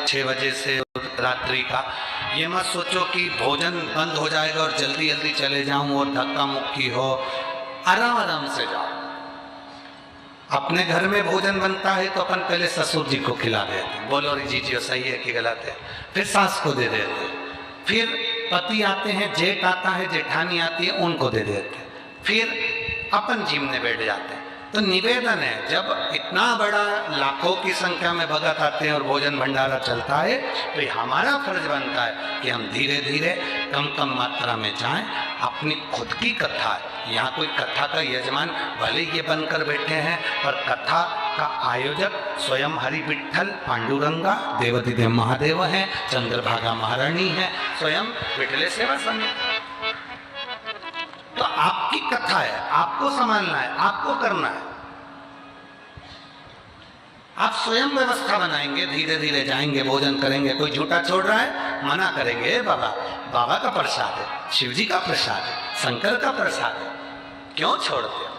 6 बजे से रात्रि का। ये मत सोचो कि भोजन बंद हो जाएगा और जल्दी जल्दी चले जाऊं और धक्का मुक्की हो। आराम आराम से जाओ। अपने घर में भोजन बनता है तो अपन पहले ससुर जी को खिला देते हैं, बोलो जी जी सही है कि गलत है, फिर सास को दे देते हैं, फिर पति आते हैं, जेठ आता है, जेठानी आती है, उनको दे देते हैं, फिर अपन जीवने बैठ जाते हैं। तो निवेदन है, जब इतना बड़ा लाखों की संख्या में भगत आते हैं और भोजन भंडारा चलता है तो ये हमारा फर्ज बनता है कि हम धीरे धीरे कम कम मात्रा में जाएं। अपनी खुद की कथा है, यहाँ कोई कथा का यजमान भले ये बनकर बैठे हैं, पर कथा का आयोजक स्वयं हरि विठ्ठल पांडुरंगा देवाधिदेव महादेव हैं, चंद्रभागा महारानी है, स्वयं विठले सेवा संघ। तो आपकी कथा है, आपको संभालना है, आपको करना है। आप स्वयं व्यवस्था बनाएंगे, धीरे धीरे जाएंगे, भोजन करेंगे। कोई झूठा छोड़ रहा है, मना करेंगे, बाबा बाबा का प्रसाद है, शिव जी का प्रसाद है, शंकर का प्रसाद है, क्यों छोड़ते हो?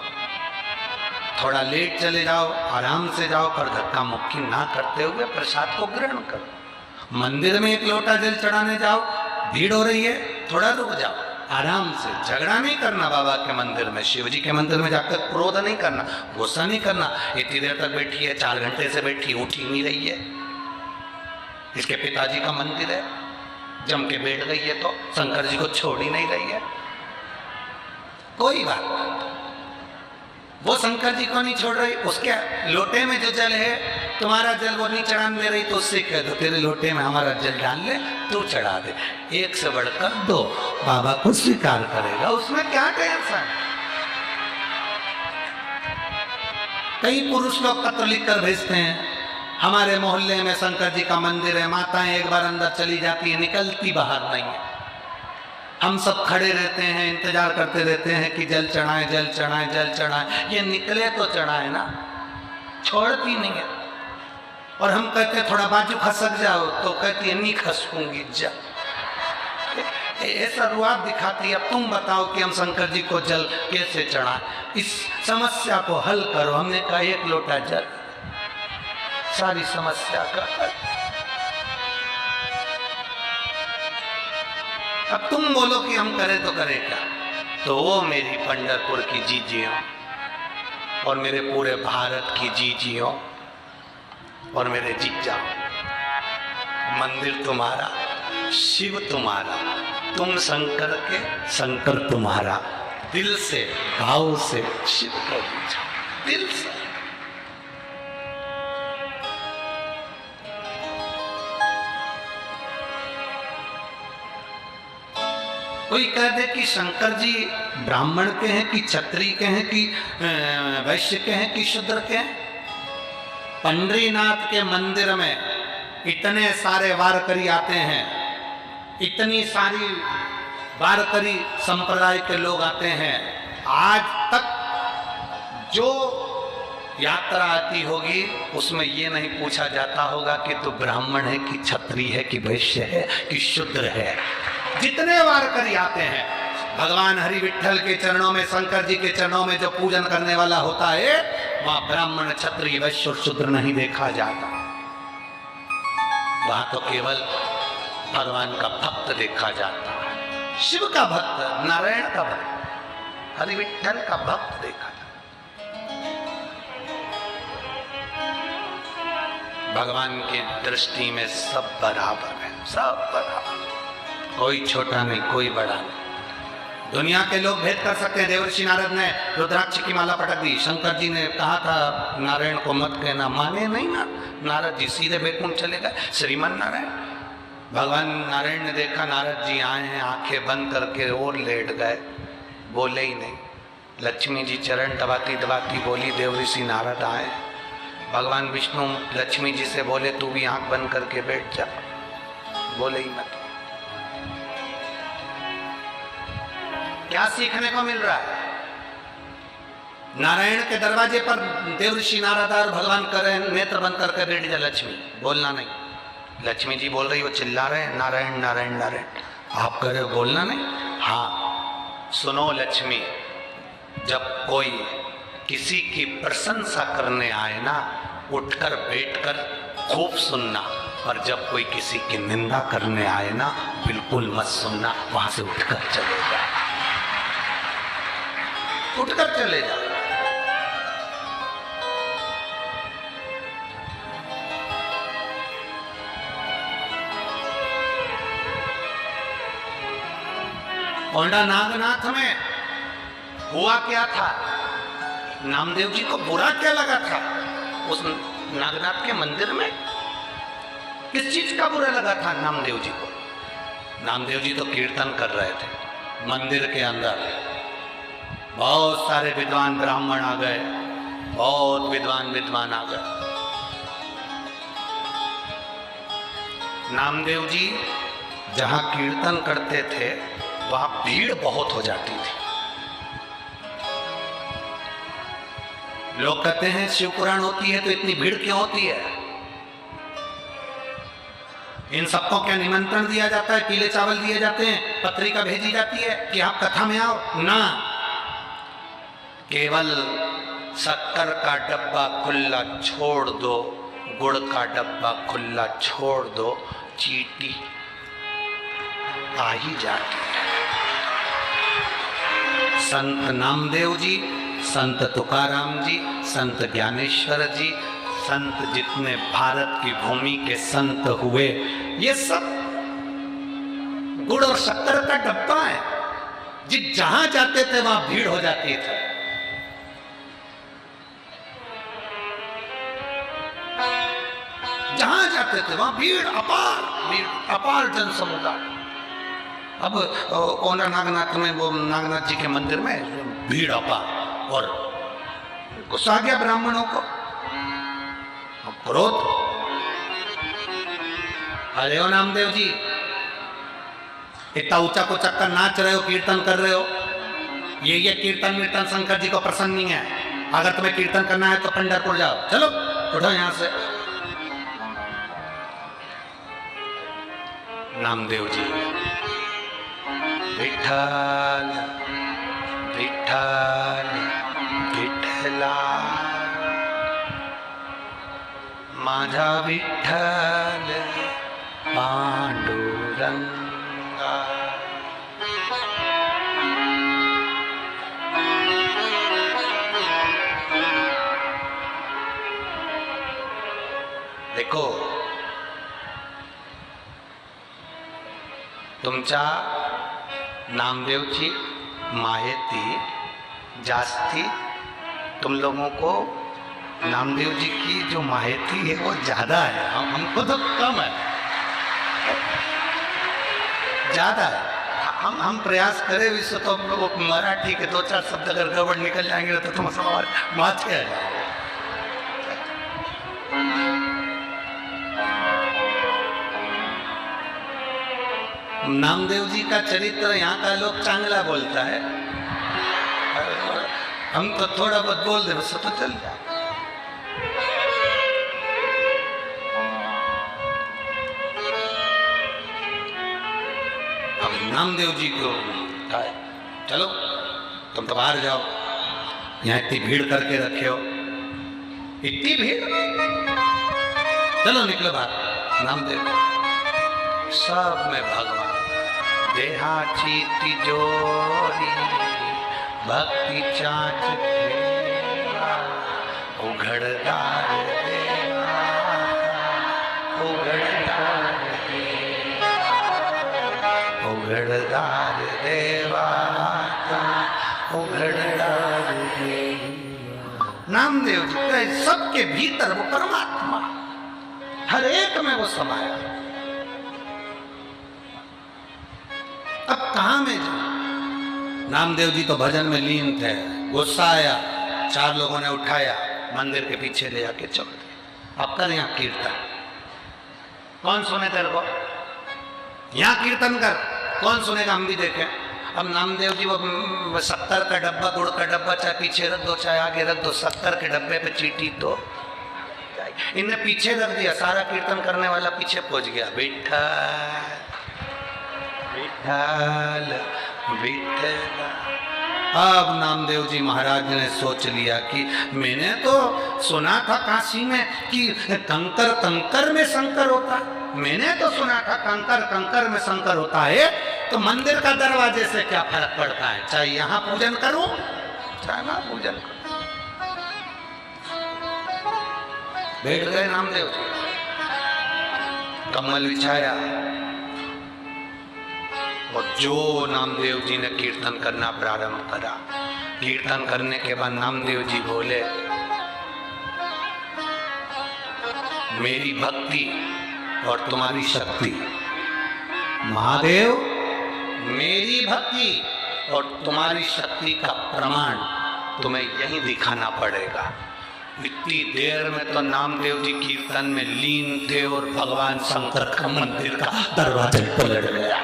थोड़ा लेट चले जाओ, आराम से जाओ, पर धक्का मुक्की ना करते हुए प्रसाद को ग्रहण करो। मंदिर में 1 लोटा जल चढ़ाने जाओ, भीड़ हो रही है, थोड़ा रुक जाओ, आराम से। झगड़ा नहीं करना बाबा के मंदिर में, शिव जी के मंदिर में जाकर क्रोध नहीं करना, गुस्सा नहीं करना। इतनी देर तक बैठी है, 4 घंटे से बैठी, उठ ही नहीं रही है। इसके पिताजी का मंदिर है, जम के बैठ गई है, तो शंकर जी को छोड़ ही नहीं रही है। कोई बात नहीं, वो शंकर जी को नहीं छोड़ रही, उसके लोटे में जो जल है, तुम्हारा जल वो नहीं चढ़ाने दे रही, तो उससे कह दो तेरे लोटे में हमारा जल डाल ले, तू चढ़ा दे। 1 से बढ़कर 2 बाबा को स्वीकार करेगा, उसमें क्या टेंशन। कई पुरुष लोग पत्र लिख कर भेजते हैं, हमारे मोहल्ले में शंकर जी का मंदिर है, माताएं एक बार अंदर चली जाती है, निकलती बाहर नहीं है। हम सब खड़े रहते हैं, इंतजार करते रहते हैं कि जल चढ़ाएं, जल चढ़ाएं, जल चढ़ाएं। ये निकले तो चढ़ाए ना, छोड़ती नहीं है। और हम कहते हैं थोड़ा बाजू खसक जाओ, तो कहती है नहीं खसकूंगी, जा। ऐसा रुआब दिखाती है। अब तुम बताओ कि हम शंकर जी को जल कैसे चढ़ाएं, इस समस्या को हल करो। हमने कहा 1 लोटा जल, सारी समस्या का हल। अब तुम बोलो कि हम करें तो करें क्या? तो वो मेरी पंढरपुर की जीजियों और मेरे पूरे भारत की जीजियों और मेरे जीजा, मंदिर तुम्हारा, शिव तुम्हारा, तुम शंकर के, शंकर तुम्हारा। दिल से, भाव से शिव को पूछो, दिल से। कोई कह दे कि शंकर जी ब्राह्मण के हैं कि क्षत्रिय के हैं कि वैश्य के हैं कि शूद्र के हैं? पंडरीनाथ के मंदिर में इतने सारे वारकरी आते हैं, इतनी सारी वारकरी संप्रदाय के लोग आते हैं। आज तक जो यात्रा आती होगी उसमें ये नहीं पूछा जाता होगा कि तू ब्राह्मण है कि क्षत्रिय है कि वैश्य है कि शूद्र है। जितने वारकरी आते हैं, भगवान हरि विठ्ठल के चरणों में, शंकर जी के चरणों में जो पूजन करने वाला होता है, वहां ब्राह्मण, क्षत्रिय, वैश्य और शूद्र नहीं देखा जाता। वहां तो केवल भगवान का भक्त देखा जाता है, शिव का भक्त, नारायण का भक्त, हरि विठ्ठल का भक्त देखा जाता। भगवान की दृष्टि में सब बराबर है, सब बराबर, कोई छोटा नहीं, कोई बड़ा नहीं। दुनिया के लोग भेद कर सकते हैं। देवर्षि नारद ने रुद्राक्ष की माला पटक दी, शंकर जी ने कहा था नारायण को मत कहना, माने नहीं ना, नारद जी सीधे बैकुंठ चले गए। श्रीमन नारायण, भगवान नारायण ने देखा नारद जी आए हैं, आंखें बंद करके और लेट गए, बोले ही नहीं। लक्ष्मी जी चरण दबाती दबाती बोली देवर्षि नारद आए। भगवान विष्णु लक्ष्मी जी से बोले तू भी आंख बंद करके बैठ जा, बोले ही मत। क्या सीखने को मिल रहा है? नारायण के दरवाजे पर देवर्षि नारद और भगवान करे नेत्र बंद करके बैठ जा, लक्ष्मी बोलना नहीं। लक्ष्मी जी बोल रही, वो चिल्ला रहे हैं नारायण नारायण नारायण, आप कह रहे हो बोलना नहीं। हाँ सुनो लक्ष्मी, जब कोई किसी की प्रशंसा करने आए ना, उठकर बैठकर खूब सुनना, और जब कोई किसी की निंदा करने आए ना, बिल्कुल मत सुनना, वहां से उठकर चले जाए, उठकर चले जाए। औंढा नागनाथ में हुआ क्या था? नामदेव जी को बुरा क्या लगा था उस नागनाथ के मंदिर में? किस चीज का बुरा लगा था नामदेव जी को? नामदेव जी तो कीर्तन कर रहे थे मंदिर के अंदर, बहुत सारे विद्वान ब्राह्मण आ गए, बहुत विद्वान आ गए। नामदेव जी जहां कीर्तन करते थे वहां भीड़ बहुत हो जाती थी। लोग कहते हैं शिव पुराण होती है तो इतनी भीड़ क्यों होती है? इन सबको क्या निमंत्रण दिया जाता है? पीले चावल दिए जाते हैं, पत्रिका भेजी जाती है कि आप कथा में आओ? ना, केवल शक्कर का डब्बा खुला छोड़ दो, गुड़ का डब्बा खुला छोड़ दो, चीटी आ ही जाती है। संत नामदेव जी, संत तुकाराम जी, संत ज्ञानेश्वर जी, संत जितने भारत की भूमि के संत हुए, ये सब गुड़ और शक्कर का डब्बा है। जहां जाते थे वहां भीड़ हो जाती थी। जहां जाते थे वहां भीड़ अपार जन समुदाय। अब औंढा नागनाथ में, वो नागनाथ जी के मंदिर में भीड़ अपार, और गुस्सा आ गया ब्राह्मणों को, क्रोध। अरे ओ नामदेव जी, इतना ऊंचा को चक्कर नाच रहे हो, कीर्तन कर रहे हो, ये कीर्तन वीर्तन शंकर जी को पसंद नहीं है। अगर तुम्हें कीर्तन करना है तो पंढरपुर जाओ, चलो उठो यहां से। नामदेव जी, विठ्ठल विठ्ठल विठ्ठला, माझा विठ्ठल पांडुरंगा। देखो, तुमच्या नामदेवची माहिती जास्ती, तुम लोगों को नामदेव जी की जो माहिती है वो ज्यादा है, हमको तो कम है, ज्यादा है। हम प्रयास करें विश्व तो वो मराठी के 2-4 शब्द अगर गड़बड़ निकल जाएंगे तो तुम सवाल माथे आ जाओगे। नामदेव जी का चरित्र यहाँ का लोग चांगला बोलता है, हम तो थोड़ा बहुत बोल दे बस तो चल जाए। अब नामदेव जी को चलो तुम तो बाहर जाओ, यहाँ इतनी भीड़ करके रखे हो, इतनी भीड़, चलो निकलो बाहर। नामदेव सब में भगवान, देहाची तिजोरी भक्ति चाच फेरा, उघड़दार देवा, उघड़दार देवा, उघड़दार देवा, उघड़दार देवा। नामदेव जी का सबके भीतर वो परमात्मा, हर एक में वो समाया। अब कहां में जाऊं? नामदेव जी तो भजन में लीन थे, गुस्सा आया, 4 लोगों ने उठाया, मंदिर के पीछे ले जाके छोड़ दिया। अब कर यहाँ कीर्तन, कौन सुने तेरे को? यहाँ कीर्तन कर, कौन सुनेगा? हम भी देखें। अब नामदेव जी वो 70 का डब्बा, गुड़ का डब्बा चाहे पीछे रख दो चाहे आगे रख दो, 70 के डब्बे पे चीटी तो इन्हें पीछे रख दिया, सारा कीर्तन करने वाला पीछे पहुंच गया। विठ्ठल विठ्ठल विठ्ठल, अब नामदेव जी महाराज ने सोच लिया कि मैंने तो सुना था काशी में कि कंकर कंकर में शंकर होता, मैंने तो सुना था कंकर कंकर में शंकर होता है, तो मंदिर का दरवाजे से क्या फर्क पड़ता है, चाहे यहाँ पूजन करूं चाहे वहां पूजन करूं। बैठ गए नामदेव जी, कमल बिछाया और जो नामदेव जी ने कीर्तन करना प्रारंभ करा। कीर्तन करने के बाद नामदेव जी बोले, मेरी भक्ति और तुम्हारी शक्ति, महादेव मेरी भक्ति और तुम्हारी शक्ति का प्रमाण तुम्हें यही दिखाना पड़ेगा। इतनी देर में तो नामदेव जी कीर्तन में लीन थे और भगवान शंकर का मंदिर का दरवाजा पलट गया।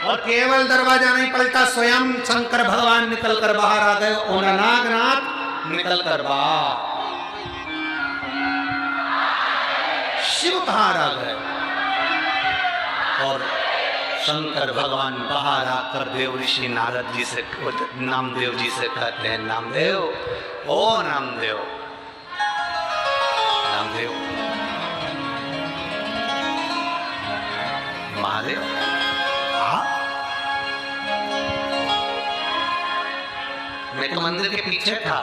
और केवल दरवाजा नहीं पलटा, स्वयं शंकर भगवान निकलकर बाहर आ गए और नागनाथ निकलकर बाहर, शिव बाहर आ गए और शंकर भगवान बाहर आकर देव ऋषि नारद जी से, नामदेव जी से कहते हैं, नामदेव ओ नामदेव, नामदेव महादेव, मैं तो मंदिर के पीछे था,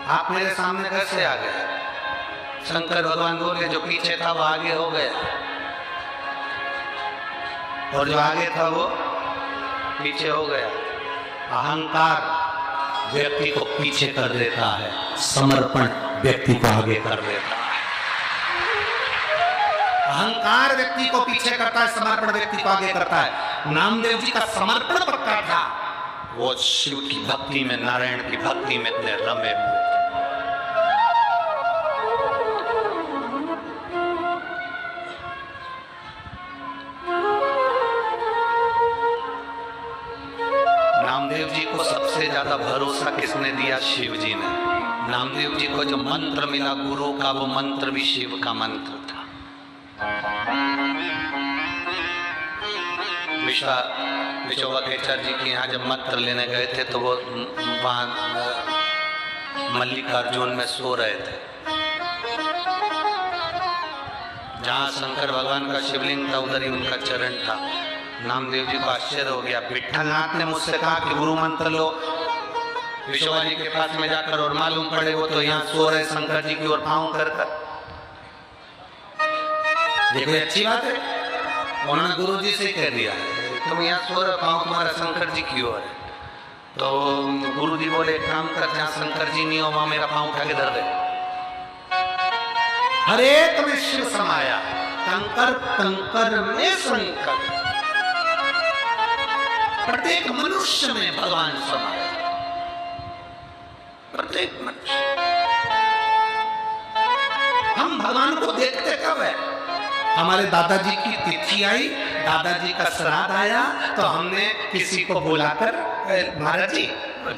आप मेरे सामने कैसे आ गए? शंकर भगवान बोले, जो पीछे था वो आगे हो गया और जो आगे था वो पीछे हो गया। अहंकार व्यक्ति को पीछे कर देता है, समर्पण व्यक्ति को आगे कर देता है। अहंकार व्यक्ति को पीछे करता है, समर्पण व्यक्ति को आगे करता है। नामदेव जी का समर्पण पक्का था, वो शिव की भक्ति में, नारायण की भक्ति में इतने रमे हुए। नामदेव जी को सबसे ज्यादा भरोसा किसने दिया? शिव जी ने। नामदेव जी को जो मंत्र मिला गुरु का, वो मंत्र भी शिव का मंत्र था। विश्वकेश्वर जी के यहाँ जब मंत्र लेने गए थे तो वो वहां मल्लिकार्जुन में सो रहे थे, जहाँ शंकर भगवान का शिवलिंग था उधर ही उनका चरण था। नामदेव जी को आश्चर्य हो गया। विठलनाथ ने मुझसे कहा कि गुरु मंत्र लो, विश्ववा जी के पास में जाकर और मालूम पड़े वो तो यहाँ सो रहे शंकर जी की ओर पाँव कर कर। देखो अच्छी बात है, उन्होंने गुरु जी से कह दिया तुम यहाँ सो रहे, पाँव तुम्हारा शंकर जी की ओर है। तो गुरु जी बोले एक काम कर, जहाँ शंकर जी नहीं हो वहां मेरा पाँव उठा के धर दे। हरे तुम्हें शिव समाया, कंकर कंकर में शंकर, प्रत्येक मनुष्य में भगवान समाया, प्रत्येक मनुष्य। हम भगवान को देखते कब है? हमारे दादाजी की तिथि आई, दादाजी का श्राद्ध आया तो हमने किसी को बुलाकर, महाराज जी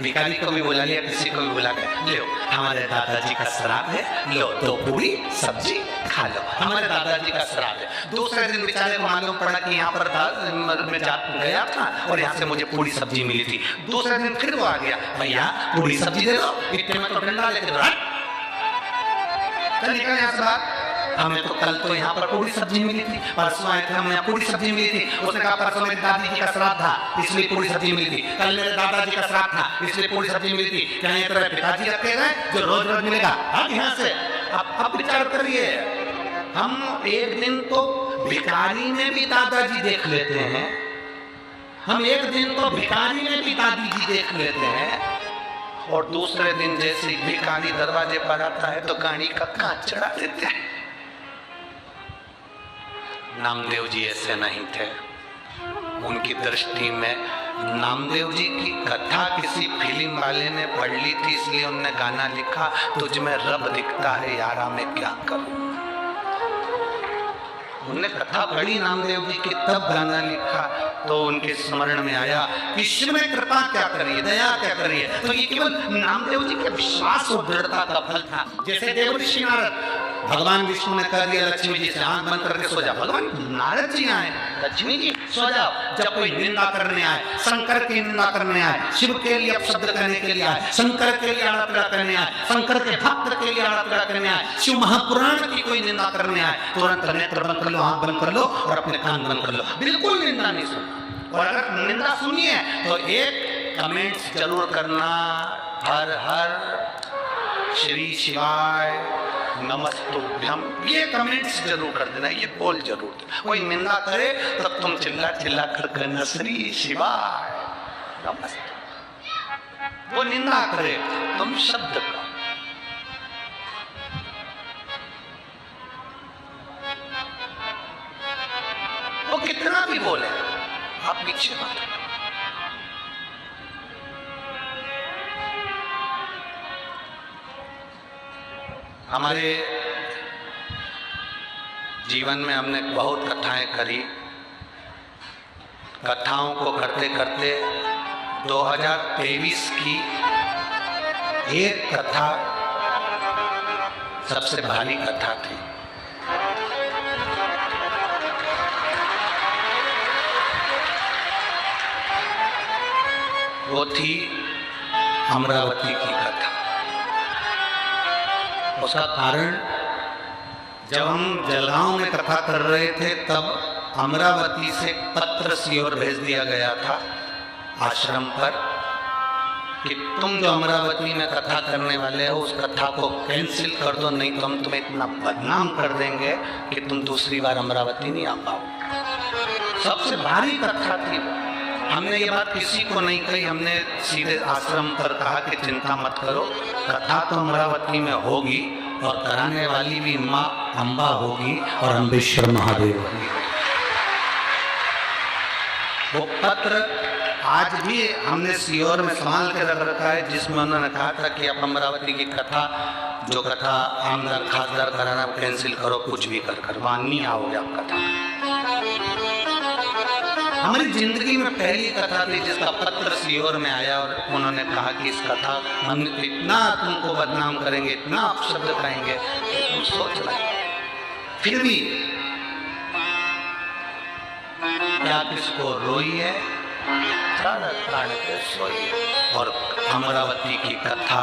भिखारी को भी बुला लिया, किसी को भी बुलाकर, लो हमारे दादाजी का श्राद्ध है, लो दो पूरी सब्जी खा लो, हमारे दादाजी का श्राद्ध है। दूसरे दिन बेचारे को मालूम पड़ा कि यहाँ पर मैं गया था और यहाँ से मुझे पूरी सब्जी मिली थी। दूसरे दिन फिर वो आ गया, भैया पूरी सब्जी दे दो, इतने में तो डंडा लेके चल निकल यहाँ से बाहर। हमें तो कल तो यहाँ पर पूरी सब्जी मिली थी, परसों आए थे हमें यहाँ पूरी सब्जी मिली थी। उसने कहा परसों मेरी दादी जी का श्राद्ध था इसलिए पूरी सब्जी मिली थी, कल मेरे दादाजी का श्राद्ध था इसलिए पूरी सब्जी मिली थी। क्या ये तेरे पिताजी रखे गए जो रोज रोज मिलेगा? अब यहाँ से अब विचार करिए, हम एक दिन तो भिखारी में भी दादाजी देख लेते हैं, हम एक दिन तो भिखारी में भी दादी जी देख लेते हैं, और दूसरे दिन जैसे भिखारी दरवाजे पर आता है तो गाड़ी का कांच चढ़ा देते हैं। नामदेव जी ऐसे नहीं थे। उनकी दृष्टि में नामदेव जी की कथा किसी फिल्म वाले ने पढ़ ली थी, इसलिए उन्होंने गाना लिखा, तुझ में रब दिखता है यारा मैं क्या करूं। उन्होंने कथा पढ़ी नामदेव जी की, तब गाना लिखा, तो उनके स्मरण में आया विश्व में कृपा क्या करिए, दया क्या करिए। तो ये केवल नामदेव जी के विश्वास और दृढ़ता का फल था। जैसे देव ऋषि नारद भगवान विष्णु ने कह दिया लक्ष्मी जी से आंख बंद करके सो जा। भगवान नारद जी आए, लक्ष्मी जी सो जाओ। जब कोई निंदा करने आए, शंकर की निंदा करने आए, शिव के लिए अपशब्द कहने के लिए आए, शंकर के लिए आड़ा करने आए, शंकर के भक्त के लिए आड़ा करने आए, शिव महापुराण की कोई निंदा करने आए, तुरंत नेत्र बंद कर लो, आंख बंद कर लो और अपने कान बंद कर लो। बिल्कुल निंदा नहीं सुनो। और अगर निंदा सुनी है तो एक कमेंट्स जरूर करना, हर हर श्री शिवाय नमस्तुभ्यम, ये कमेंट्स जरूर कर देना, ये बोल जरूर देना। कोई निंदा करे तो तुम चिल्ला चिल्ला कर कहना श्री शिवाय नमस्तुभ्यम। वो निंदा करे तुम शब्द का। वो कितना भी बोले आप पीछे मत। हमारे जीवन में हमने बहुत कथाएं करी। कथाओं को करते करते 2023 की एक कथा सबसे भारी कथा थी। वो थी अमरावती की कथा। उसका कारण, जब हम जलगांव में कथा कर रहे थे तब अमरावती से पत्र सीओर भेज दिया गया था आश्रम पर कि तुम जो अमरावती में कथा करने वाले हो उस कथा को कैंसिल कर दो, नहीं तो हम तुम्हें इतना बदनाम कर देंगे कि तुम दूसरी बार अमरावती नहीं आ पाओ। सबसे भारी कथा थी। हमने ये बात किसी को नहीं कही, हमने सीधे आश्रम पर कहा कि चिंता मत करो, कथा तो अमरावती में होगी और कराने वाली भी माँ अम्बा होगी और अम्बेश्वर महादेव होगी। वो पत्र आज भी हमने सीओर में संभाल के रख रखा है, जिसमें उन्होंने कहा था कि अब अमरावती की कथा, जो कथा आमदार खासदार कराना कैंसिल करो, कुछ भी कर वहां नहीं आओगे आप कथा। हमारी जिंदगी में पहली कथा थी जिसका पत्र सीओर में आया और उन्होंने कहा कि इस कथा हम इतना तुमको बदनाम करेंगे, इतना अपशब्द कहेंगे कि तुम सोच रहे। फिर भी क्या किसको रोई है, और अमरावती की कथा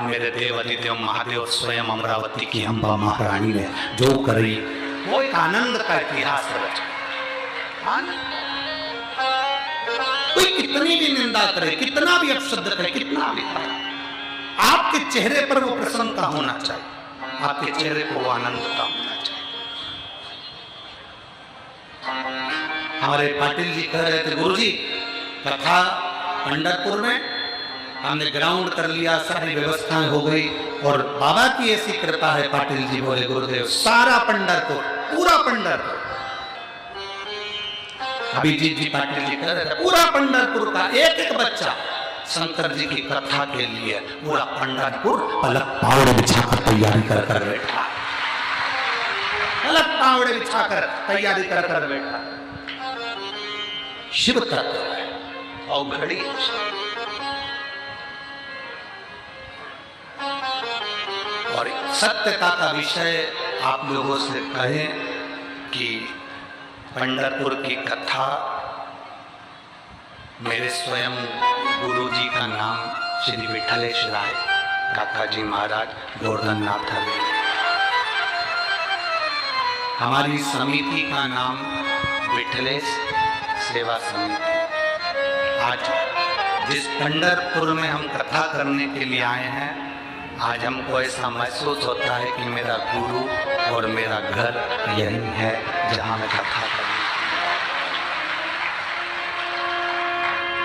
मेरे देव अधिदेव महादेव स्वयं अमरावती की अम्बा महारानी ने जो करी, वो एक आनंद का इतिहास रचा। कोई कितनी भी निंदा करे, कितना भी अपशब्द करे, कितना भी करे, आपके चेहरे पर वो प्रसन्नता होना चाहिए, आपके चेहरे को वो आनंदता होना चाहिए। हमारे पाटिल जी कह रहे थे, गुरुजी कथा पंढरपुर में हमने ग्राउंड कर लिया, सारी व्यवस्थाएं हो गई और बाबा की ऐसी कृपा है। पाटिल जी बोले, गुरुदेव सारा पंढरपुर, पूरा पंढरपुर, अभिजीत जी पाटिल जी कह रहे थे, पूरा पंढरपुर का एक एक बच्चा शंकर जी की कथा के लिए पूरा पंढरपुर पलक पावड़े बिछाकर तैयारी कर बैठा, पलक पावड़े बिछाकर तैयारी कर बैठा। शिव तत्व और घड़ी और सत्यता का विषय आप लोगों से कहें कि पंढरपुर की कथा मेरे स्वयं गुरु जी का नाम श्री विठलेश राय काका जी महाराज गोवर्धन नाथ हवेली, हमारी समिति का नाम विठलेश सेवा समिति। आज जिस पंढरपुर में हम कथा करने के लिए आए हैं, आज हमको ऐसा महसूस होता है कि मेरा गुरु और मेरा घर यही है जहां मैं कथा करूं।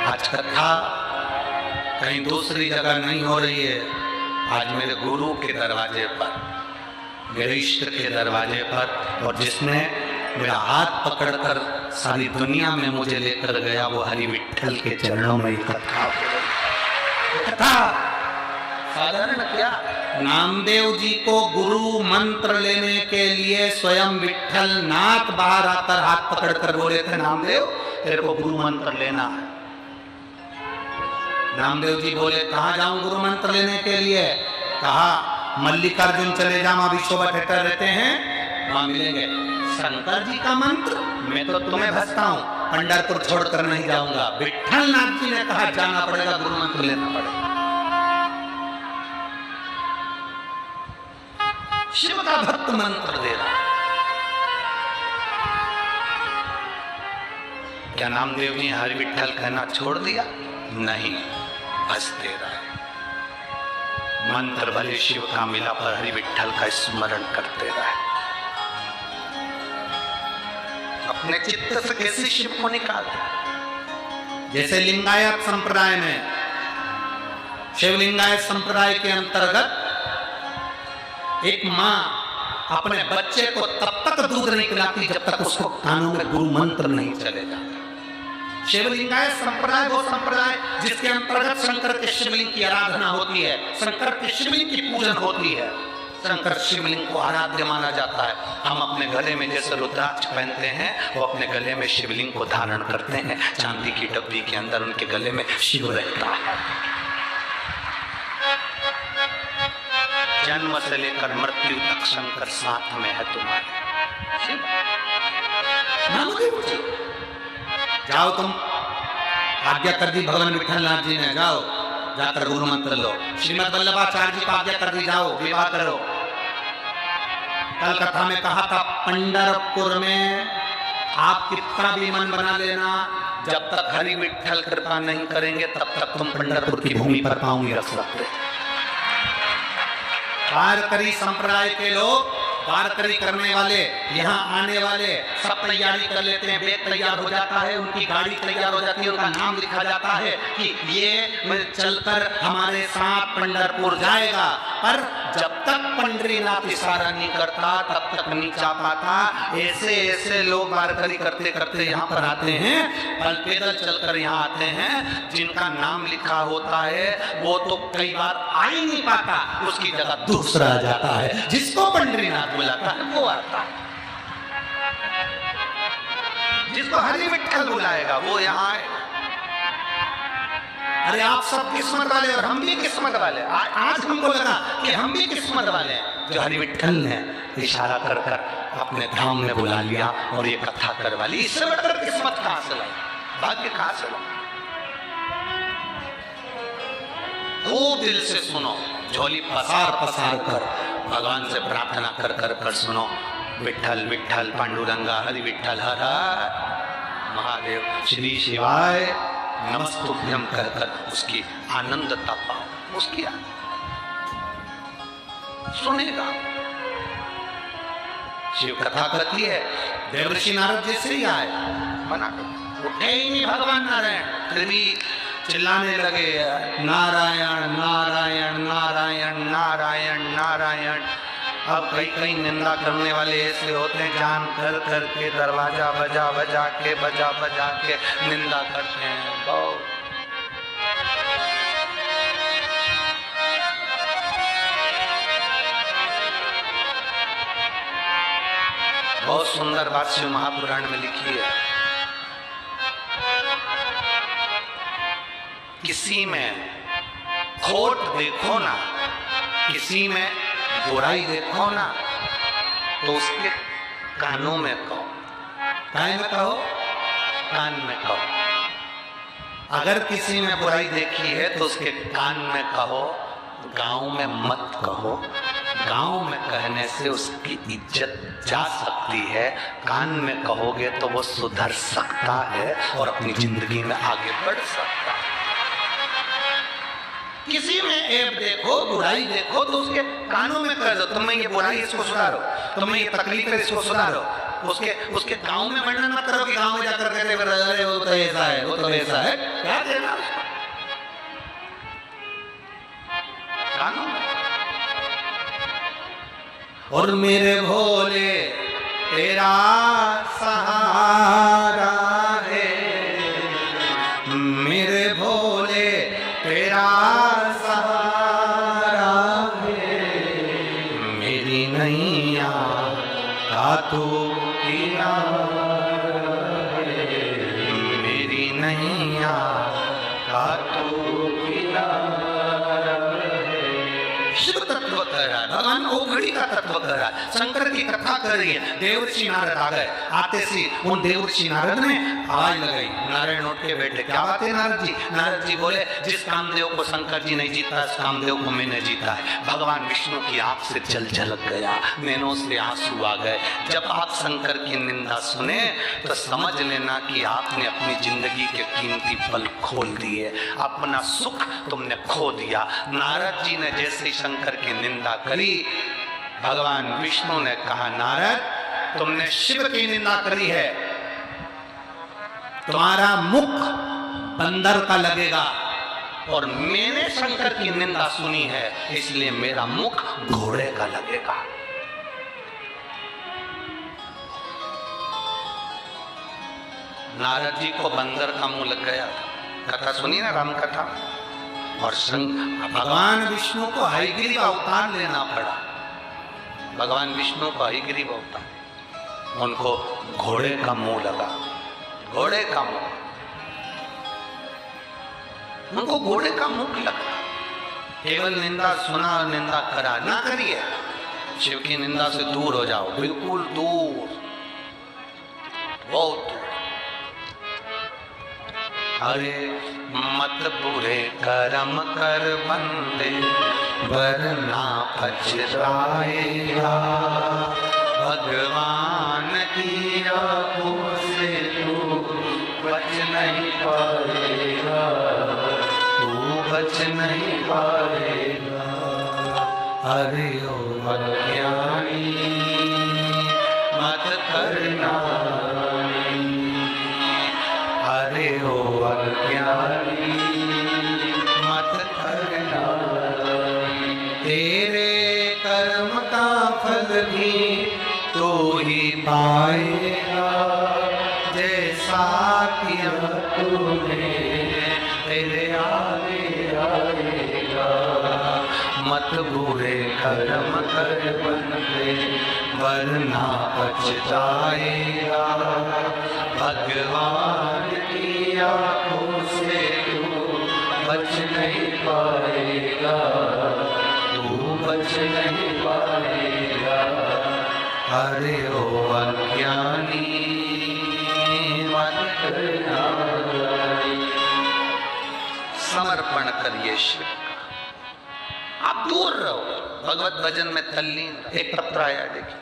आज कथा कहीं दूसरी जगह नहीं हो रही है, आज मेरे गुरु के दरवाजे पर, मेरे इष्ट के दरवाजे पर, और जिसने मेरा हाथ पकड़कर सारी दुनिया में मुझे लेकर गया वो हरि विठल के चरणों में कथा। कथा साधारण क्या, नामदेव जी को गुरु मंत्र लेने के लिए स्वयं विठल नाथ बाहर आकर हाथ पकड़कर बोले थे, नामदेव तेरे को गुरु मंत्र लेना है। नामदेव जी बोले, कहाँ जाऊं गुरु मंत्र लेने के लिए? कहा मल्लिकार्जुन चले जा, वहां विश्वभा थिएटर रहते हैं, वहां मिलेंगे। शंकर जी का मंत्र मैं तो तुम्हें भजता हूं, पंढरपुर छोड़कर नहीं जाऊंगा। विठल नाथ जी ने कहा जाना पड़ेगा, गुरु मंत्र लेना पड़ेगा। शिव का भक्त मंत्र दे रहा। क्या नामदेव ने हरि विठल कहना छोड़ दिया? नहीं, भजते रहे। मंत्र भले शिव का मिला पर हरि विठल का स्मरण करते रहे। अपने चित्त से कैसे शिव को निकाल? जैसे लिंगायत संप्रदाय में, शिव लिंगायत संप्रदाय के अंतर्गत एक मां अपने बच्चे को तब तक दूध नहीं पिलाती जब तक उसको कानों में गुरु मंत्र नहीं चलेगा। शिवलिंगायत संप्रदाय वो संप्रदाय जिसके अंतर्गत शंकर के शिवलिंग की आराधना होती है, शंकर के शिवलिंग की पूजन होती है, शंकर शिवलिंग को आराध्य माना जाता है। हम अपने गले में जैसे रुद्राक्ष पहनते हैं, वो अपने गले में शिवलिंग को धारण करते हैं। चांदी की डब्बी के अंदर उनके गले में शिव रहता है। जन्म से लेकर मृत्यु तक शंकर साथ में है तुम्हारे। जाओ तुम, आज्ञा कर दी भगवान विठलनाथ जी ने, जाओ जाकर गुरु मंत्र लो। श्रीमद वल्लभाचार्य जी को आज्ञा कर दी, जाओ विवाह करो। कल कथा में कहा था पंढरपुर में आप कितना भी मन बना लेना, जब तक हरि विठल कृपा नहीं करेंगे तब तक तुम पंढरपुर की भूमि पर पांव नहीं रख सकते। वारकरी संप्रदाय के लोग, वारकरी करने वाले, यहाँ आने वाले सब तैयारी कर लेते हैं। बैग तैयार हो जाता है, उनकी गाड़ी तैयार हो जाती है, उनका नाम लिखा जाता है कि ये चलकर हमारे साथ पंढरपुर जाएगा। पर जब तक पंडरीनाथ इशारा नहीं करता तब तक नहीं जा पाता। ऐसे ऐसे लोग वारकरी करते करते यहाँ पर आते हैं, पैदल चलकर यहाँ आते हैं, जिनका नाम लिखा होता है वो तो कई बार आ ही नहीं पाता, उसकी जगह दूसरा आ जाता है। जिसको पंडरीनाथ बुलाता है वो आता है, जिसको हरि विठल बुलाएगा वो यहाँ आए। अरे आप सब किस्मत वाले और हम भी किस्मत वाले। आज हमको लगा कि हम भी किस्मत वाले हैं, जो हरि विठल ने इशारा कर कर अपने धाम में बुला लिया और ये कथा करवा ली। इससे बढ़कर किस्मत कहां से लाई, भाग्य कहां से लाई? खूब दिल से सुनो, झोली पसार पसार कर भगवान से प्रार्थना कर कर कर सुनो। विठल विठल पांडुरंगा हरि विठल हर महादेव श्री शिवाय नमस्तुभ्यम कर कर उसकी आनंदता पाओ। उसकी सुनेगा। शिव कथा करती है, देवर्षि नारद जैसे ही आए, मना कर उठे ही नहीं भगवान नारायण, फिर भी चिल्लाने लगे नारायण नारायण नारायण नारायण नारायण। अब कई कई निंदा करने वाले ऐसे होते हैं, जान कर कर के दरवाजा बजा बजा के निंदा करते हैं। बहुत सुंदर बात शिव महापुराण में लिखी है। किसी में खोट देखो ना, किसी में बुराई देखो ना, तो उसके कानों में कहो। कान में कहो, कान में कहो। अगर किसी में बुराई देखी है तो उसके कान में कहो, गांव में मत कहो। गांव में कहने से उसकी इज्जत जा सकती है, कान में कहोगे तो वो सुधर सकता है और अपनी जिंदगी में आगे बढ़ सकता है। किसी में ऐब देखो, बुराई देखो तो उसके कानों में कह दो, तुम्हें ये बुराई इसको सुधारो, तुम्हें ये तकलीफ है इसको सुधारो। उसके गांव में वर्णन मत करो कि गांव में जाकर कहते अरे वो तो ऐसा है, वो तो ऐसा है। क्या देना कानों में। और मेरे भोले तेरा सहारा है, मेरे भोले तेरा सहारा है, मेरी नैया का तू किनारा है, मेरी नैया का तू किनारा है। शिव तत्व कह रहा है, भगवान ओघड़ी का तत्व कह रहा है, शंकर की कथा कर रही है। देवर्षि नारद आ गए, आते सी उन देवर्षि नारद ने आवाज लगाई, नारायण उठ के बैठे, क्या बात है नारद जी? नारद जी बोले, जिस कामदेव को शंकर जी नहीं जीता, इस कामदेव को मैंने जीता है। भगवान विष्णु की आंख से जल झलक गया, नैनों से आंसू आ गए। जब आप शंकर की निंदा सुने तो समझ लेना कि आपने अपनी जिंदगी के कीमती पल खोल दिए, अपना सुख तुमने खो दिया। नारद जी ने जैसे शंकर की निंदा करी, भगवान विष्णु ने कहा, नारद तुमने शिव की निंदा करी है, तुम्हारा मुख बंदर का लगेगा, और मैंने शंकर की निंदा सुनी है, इसलिए मेरा मुख घोड़े का लगेगा। नारद जी को बंदर का मुंह लग गया। कथा सुनी ना, राम कथा। और भगवान विष्णु को हयग्रीव अवतार लेना पड़ा। भगवान विष्णु को हयग्रीव अवतार, उनको घोड़े का मुंह लगा, घोड़े का मुंह, उनको घोड़े का मुख लगा। केवल निंदा सुना और निंदा करा ना करिए, शिव की निंदा से दूर हो जाओ, बिल्कुल दूर, बहुत दूर। अरे मत बुरे कर्म कर बंदे, वरना पछताएगा, भगवान की आंखों से तू बच नहीं पाएगा, तू बच नहीं पाएगा। अरे ओ अज्ञानी मत करना, अरे ओ अज्ञानी मत करना, तेरे कर्म का फल भी तो ही पाएगा, जैसा किया तूने तेरे आगे आएगा। मत बुरे कर्म कर बंदे, वरना पछताएगा, भगवान की आंखों से तू बच नहीं पाएगा, तू बच नहीं पाएगा। अरे ओ अज्ञानी मत करना। समर्पण करिए शिव का, आप दूर रहो, भगवत भजन में तल्लीन। एक पत्र आया, देखिए,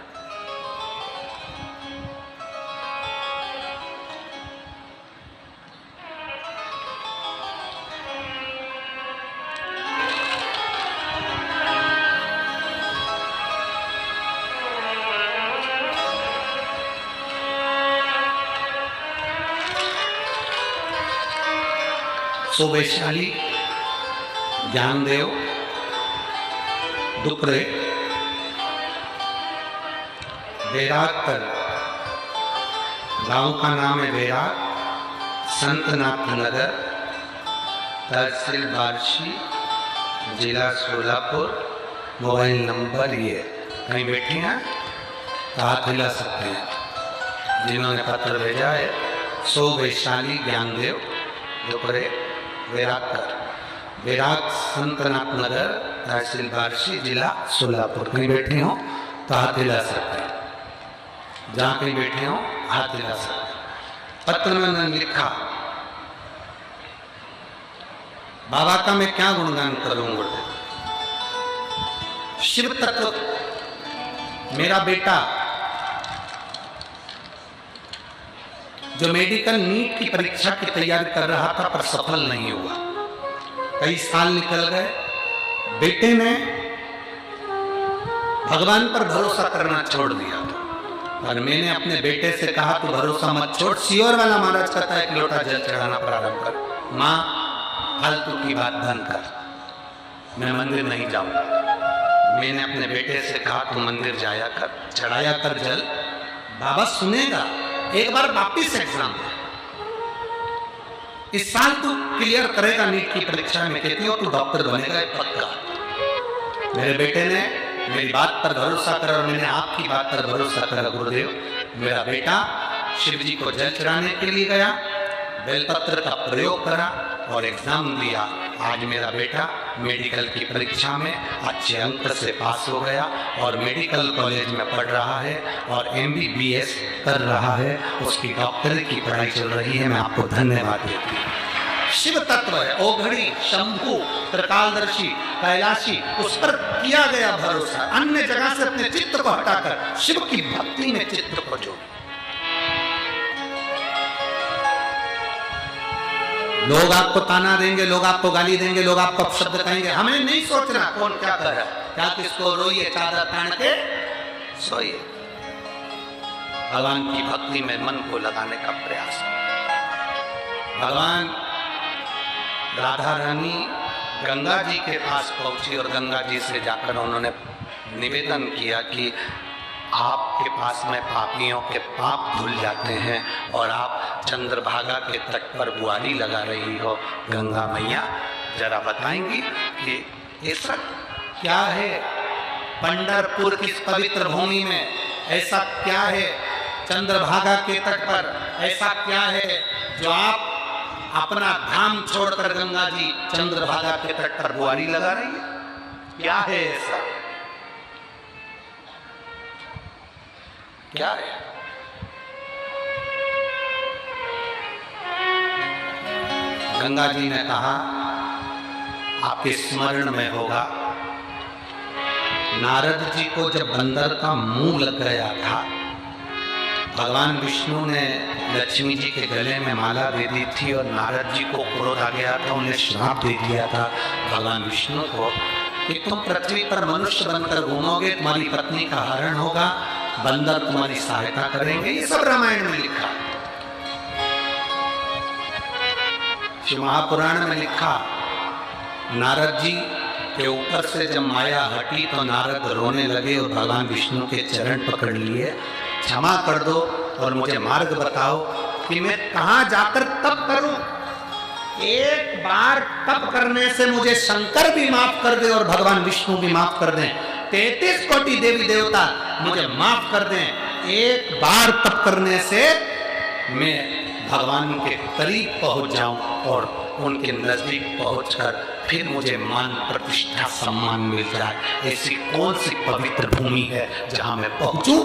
सो वैशाली ज्ञानदेव दुकरे बैराग पर, गांव का नाम है बैराग, संतनाथ नगर, तहसील बार्शी, जिला सोलापुर, मोबाइल नंबर ये। कहीं बैठी हैं तो हाथ हिला सकते हैं जिन्होंने पत्र भेजा है। सो वैशाली ज्ञानदेव दुकरे बैराग कर, बैराग संतनाथ नगर, तहसील बार्शी, जिला सोलापुर। कहीं बैठे हो तो हाथ हिला सकते हैं, जहां कहीं बैठे हो हाथ हिला सकते हैं। पत्र में उन्होंने लिखा, बाबा का मैं क्या गुणगान करूंगा, शिव तत्व मेरा बेटा जो मेडिकल नीट की परीक्षा की तैयारी कर रहा था पर सफल नहीं हुआ, कई साल निकल गए, बेटे ने भगवान पर भरोसा करना छोड़ दिया था। और मैंने अपने बेटे से कहा, तू भरोसा मत छोड़, सियोर वाला महाराज कहता है कि लोटा जल चढ़ाना प्रारंभ कर, माँ फालतू की बात बंद कर, मैं मंदिर नहीं जाऊंगा। मैंने अपने बेटे से कहा, तू मंदिर जाया कर, चढ़ाया कर जल, बाबा सुनेगा, एक बार वापिस एग्जाम दे, इस साल तू क्लियर करेगा नीट की परीक्षा में, कहती हो तू डॉक्टर बनेगा पक्का। मेरे बेटे ने मेरी बात पर भरोसा करा और मैंने आपकी बात पर भरोसा करा। गुरुदेव, मेरा बेटा शिव जी को जल चढ़ाने के लिए गया, बेलपत्र का प्रयोग करा और एग्जाम दिया। आज मेरा बेटा मेडिकल की परीक्षा में अच्छे अंक से पास हो गया और मेडिकल कॉलेज में पढ़ रहा है और MBBS कर रहा है, उसकी डॉक्टरी की पढ़ाई चल रही है। मैं आपको धन्यवाद देती हूँ। शिव तत्व है, ओघड़ी, शंभु, त्रिकालदर्शी, कैलाशी, उस पर किया गया भरोसा। अन्य जगह से अपने चित्त को हटाकर शिव की भक्ति में चित्त को जोड़। लोग आपको ताना देंगे, लोग आपको गाली देंगे, लोग आपको अपशब्द कहेंगे, हमें नहीं सोचना कौन क्या कर रहा है, क्या किसको रोइए, चादर तान के सोइए। भगवान की भक्ति में मन को लगाने का प्रयास। भगवान राधा रानी गंगा जी के पास पहुंची और गंगा जी से जाकर उन्होंने निवेदन किया कि आपके पास में पापियों के पाप धुल जाते हैं और आप चंद्रभागा के तट पर बुआरी लगा रही हो। गंगा मैया जरा बताएंगी कि ऐसा क्या है पंढरपुर की पवित्र भूमि में, ऐसा क्या है चंद्रभागा के तट पर, ऐसा क्या है जो आप अपना धाम छोड़कर गंगा जी चंद्रभागा के तट पर बुआरी लगा रही है? क्या है ऐसा, क्या है? गंगा जी ने कहा आपके स्मरण में होगा नारद जी को जब बंदर का मुंह लग गया था, भगवान विष्णु ने लक्ष्मी जी के गले में माला दे दी थी और नारद जी को क्रोध आ गया था, उन्हें श्राप दे दिया था भगवान विष्णु को कि तुम पृथ्वी पर मनुष्य बनकर घूमोगे, तुम्हारी पत्नी का हरण होगा, बंदर तुम्हारी सहायता करेंगे। ये सब रामायण में लिखा, शिव महापुराण में लिखा। नारद जी के ऊपर से जब माया हटी तो नारद रोने लगे और भगवान विष्णु के चरण पकड़ लिए, क्षमा कर दो और मुझे मार्ग बताओ कि मैं कहां जाकर तप करूं। एक बार तप करने से मुझे शंकर भी माफ कर दे और भगवान विष्णु भी माफ कर दें, 33 कोटि देवी देवता मुझे माफ कर दें। एक बार तप करने से मैं भगवान के करीब पहुंच जाऊं और उनके नजदीक पहुंचकर फिर मुझे मान प्रतिष्ठा सम्मान मिल जाए। ऐसी कौन सी पवित्र भूमि है जहां मैं पहुंचूं?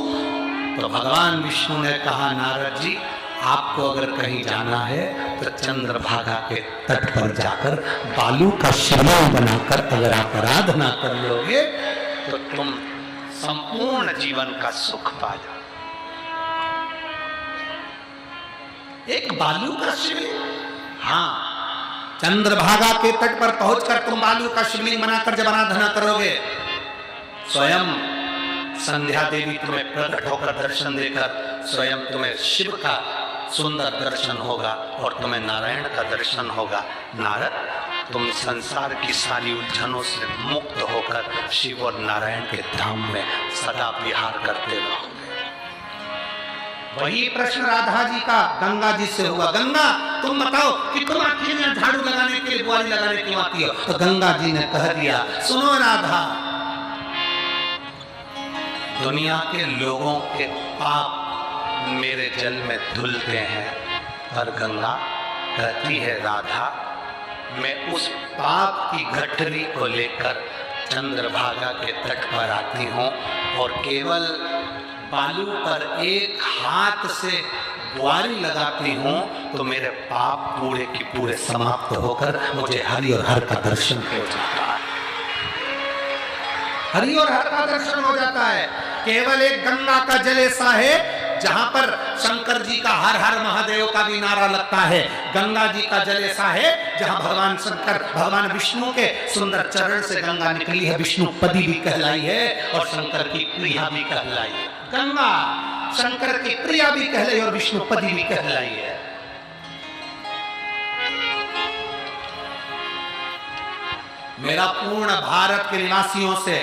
तो भगवान विष्णु ने कहा नारद जी आपको अगर कहीं जाना है तो चंद्रभागा के तट पर जाकर बालू का शिवलिंग बनाकर अगर आप आराधना कर लोगे तो तुम संपूर्ण जीवन का सुख पा जाओ। एक बालू का शिवलिंग, हाँ, चंद्रभागा के तट पर पहुंचकर तुम बालू का शिवलिंग बनाकर जब आराधना करोगे, स्वयं संध्या देवी तुम्हें प्रकट होकर दर्शन देकर स्वयं तुम्हें शिव का सुंदर दर्शन होगा और तुम्हें नारायण का दर्शन होगा। नारद तुम संसार की सारी उलझनों से मुक्त होकर शिव और नारायण के धाम में सदा विहार करते रहोगे। वही प्रश्न राधा जी का गंगा जी से हुआ, गंगा तुम बताओ कि तुम आखिर में झाड़ू लगाने के लिए बुआरी लगाने क्यों आती हो? तो गंगा जी ने कह दिया सुनो राधा, दुनिया के लोगों के पाप मेरे जल में धुलते हैं, पर गंगा कहती है राधा मैं उस पाप की गठरी को लेकर चंद्रभागा के तट पर आती हूँ और केवल बालू पर एक हाथ से बुआरी लगाती हूँ तो मेरे पाप पूरे की पूरे समाप्त होकर मुझे हरि और हर का दर्शन हो जाता है। हरि और हर का दर्शन हो जाता है। केवल एक गंगा का जल ऐसा है जहां पर शंकर जी का हर हर महादेव का भी नारा लगता है। गंगा जी का जल ऐसा है जहां भगवान शंकर, भगवान विष्णु के सुंदर चरण से गंगा निकली है, विष्णु पदी भी कहलाई है और शंकर की प्रिया भी कहलाई है। गंगा शंकर की प्रिया भी कहलाई और विष्णु पदी भी कहलाई है। मेरा पूर्ण भारत के निवासियों से,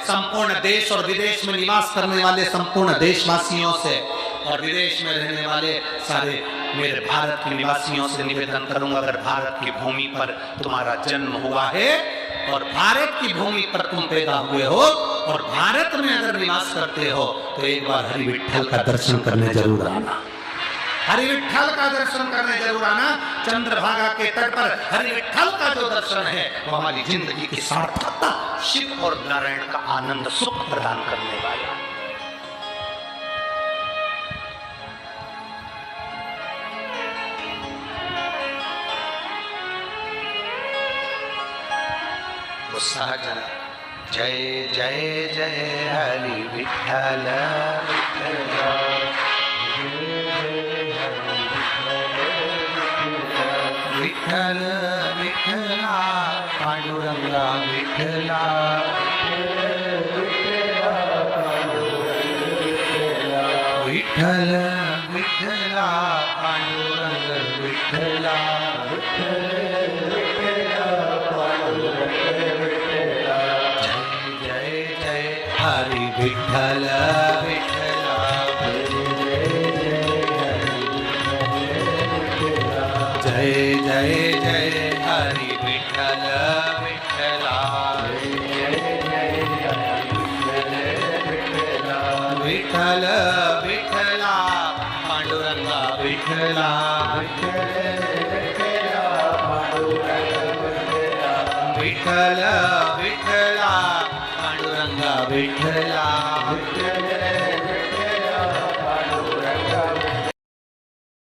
संपूर्ण देश और विदेश में निवास करने वाले संपूर्ण देशवासियों से और विदेश में रहने वाले सारे मेरे भारत के निवासियों से निवेदन करूंगा, अगर भारत की भूमि पर तुम्हारा जन्म हुआ है और भारत की भूमि पर तुम पैदा हुए हो और भारत में अगर निवास करते हो तो एक बार हरि विठ्ठल का दर्शन करने जरूर आना। हरि विठ्ठल का दर्शन करने जरूर आना। चंद्रभागा के तट पर हरि विठ्ठल का जो दर्शन है वो हमारी जिंदगी की सार्थकता, शिव और नारायण का आनंद सुख प्रदान करने वाला। सहजन जय जय जय हरि विठ्ठल विठ्ठल विठ्ठला पांडुरंगा विठ्ठला विठ्ठल विठ्ठला पांडुरंग विठ्ठला हरि विठ्ठल विठ्ठला जय जय जय हरि विठ्ठल विठ्ठला विठ्ठल विठ्ठला पांडुरंगा विठ्ठला विठ्ठल विठ्ठला पांडुरंगा विठ्ठला